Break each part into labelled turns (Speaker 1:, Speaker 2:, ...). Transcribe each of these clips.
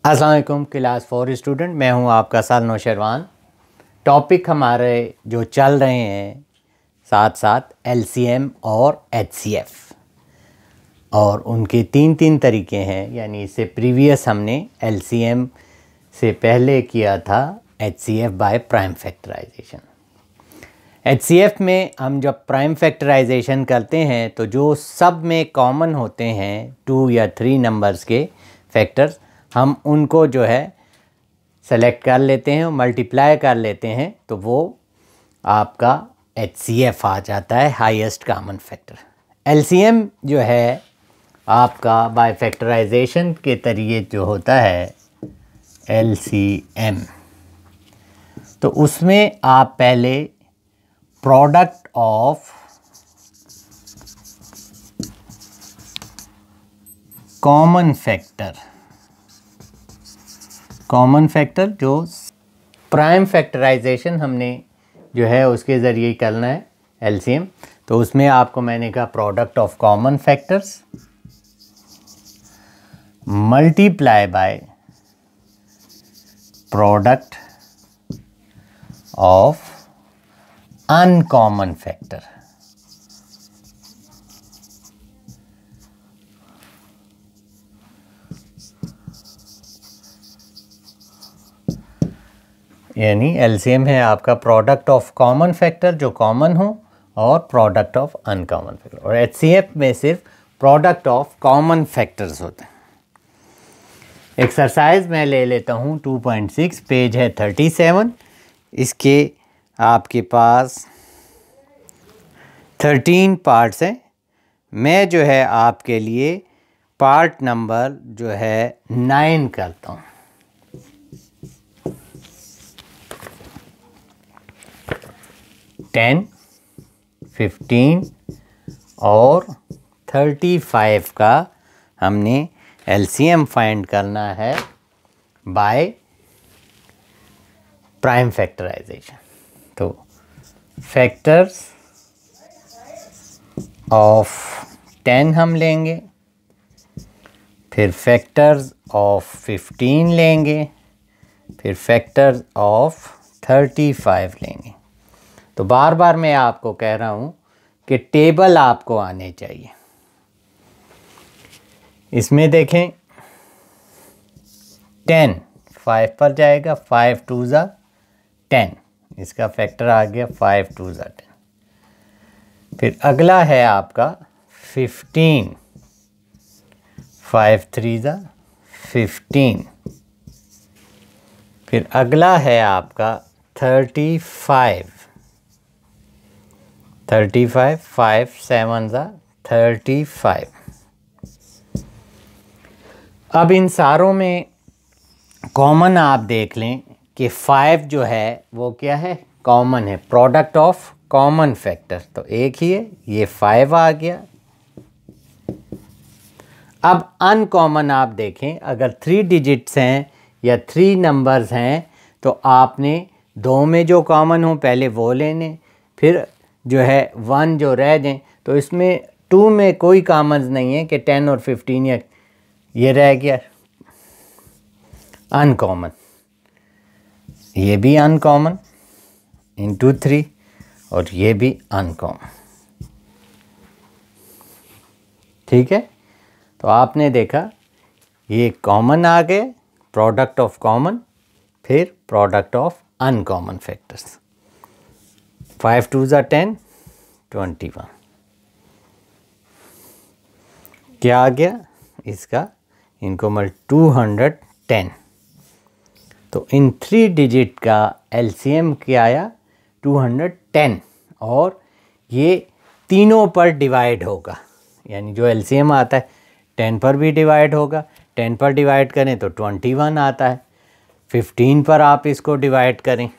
Speaker 1: अस्सलाम वालेकुम class 4 student, मैं हूं आपका साल नौशरवान। टॉपिक हमारे जो चल रहे हैं साथ साथ एलसीएम और एचसीएफ, और उनके तीन तरीके हैं। यानी इससे प्रीवियस हमने एलसीएम से पहले किया था HCF by prime factorisation. HCF में हम जब प्राइम फैक्टराइजेशन करते हैं तो जो सब में कॉमन होते हैं 2 या 3 नंबर्स के फैक्टर्स, हम उनको जो है सेलेक्ट कर लेते हैं और मल्टीप्लाई कर लेते हैं, तो वो आपका एचसीएफ आ जाता है, हाईएस्ट कॉमन फैक्टर। एलसीएम जो है आपका बाय फैक्टराइजेशन के तरीके जो होता है एलसीएम, तो उसमें आप पहले प्रोडक्ट ऑफ कॉमन फैक्टर जो प्राइम फैक्टराइजेशन हमने जो है उसके ज़रिए करना है एलसीएम, तो उसमें आपको मैंने कहा product of common factors multiply by product of uncommon factor. यानी एलसीएम है आपका प्रोडक्ट ऑफ कॉमन फैक्टर जो कॉमन हो और प्रोडक्ट ऑफ अनकॉमन फैक्टर, और एचसीएफ में सिर्फ प्रोडक्ट ऑफ कॉमन फैक्टर्स होते हैं। एक्सरसाइज मैं ले लेता हूँ 2.6, पेज है 37। इसके आपके पास 13 पार्ट्स हैं। मैं जो है आपके लिए पार्ट नंबर जो है 9 करता हूँ। टेन, 15 और 35 का हमने एलसीएम फाइंड करना है बाय प्राइम फैक्टराइजेशन। तो फैक्टर्स ऑफ 10 हम लेंगे, फिर फैक्टर्स ऑफ 15 लेंगे, फिर फैक्टर्स ऑफ 35 लेंगे। तो बार बार मैं आपको कह रहा हूँ कि टेबल आपको आने चाहिए। इसमें देखें 10 5 पर जाएगा, 5 2 ज़ा 10, इसका फैक्टर आ गया 5 2 ज़ा 10। फिर अगला है आपका 15, 5 3 ज़ा 15। फिर अगला है आपका 35, 5 7 ज़ा 35। अब इन सारों में कॉमन आप देख लें कि 5 जो है वो क्या है, कॉमन है, प्रोडक्ट ऑफ कॉमन फैक्टर, तो एक ही है, ये 5 आ गया। अब अनकॉमन आप देखें, अगर 3 डिजिट्स हैं या 3 नंबर्स हैं तो आपने 2 में जो कॉमन हो पहले वो लेने, फिर जो है 1 जो रह जाएं, तो इसमें 2 में कोई कॉमन नहीं है कि 10 और 15 या ये रह गया अनकॉमन, ये भी अनकॉमन इंटू 3 और ये भी अनकॉमन। ठीक है, तो आपने देखा ये कॉमन आ गए, प्रोडक्ट ऑफ कॉमन, फिर प्रोडक्ट ऑफ अनकॉमन फैक्टर्स। 5 2 ज़ा 10, 21। क्या आ गया इसका, इनको 210। तो इन 3 डिजिट का एलसीएम क्या आया 210, और ये तीनों पर डिवाइड होगा। यानी जो एलसीएम आता है 10 पर भी डिवाइड होगा, 10 पर डिवाइड करें तो 21 आता है, 15 पर आप इसको डिवाइड करें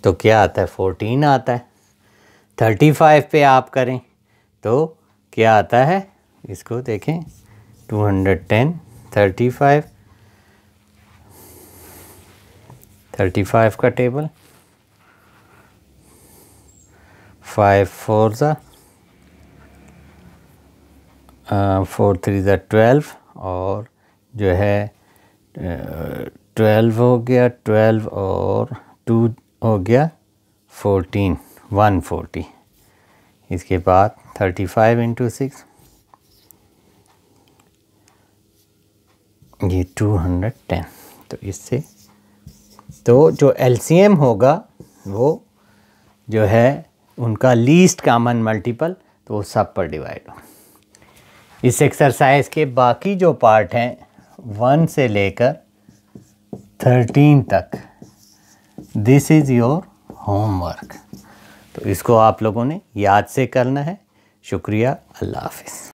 Speaker 1: तो क्या आता है 14 आता है। 35 पे आप करें तो क्या आता है, इसको देखें 210, 35, 35 का टेबल 5 4 ज़ा 4 3 ज़ा 12 और जो है 12 हो गया, 12 और 2 हो गया 14, 140। इसके बाद 35 इंटू 6, ये 210। तो इससे तो जो एलसीएम होगा वो जो है उनका लीस्ट कॉमन मल्टीपल, तो वो सब पर डिवाइड हो। इस एक्सरसाइज के बाकी जो पार्ट हैं 1 से लेकर 13 तक, दिस इज़ योर होमवर्क। तो इसको आप लोगों ने याद से करना है। शुक्रिया, अल्लाह हाफिज़।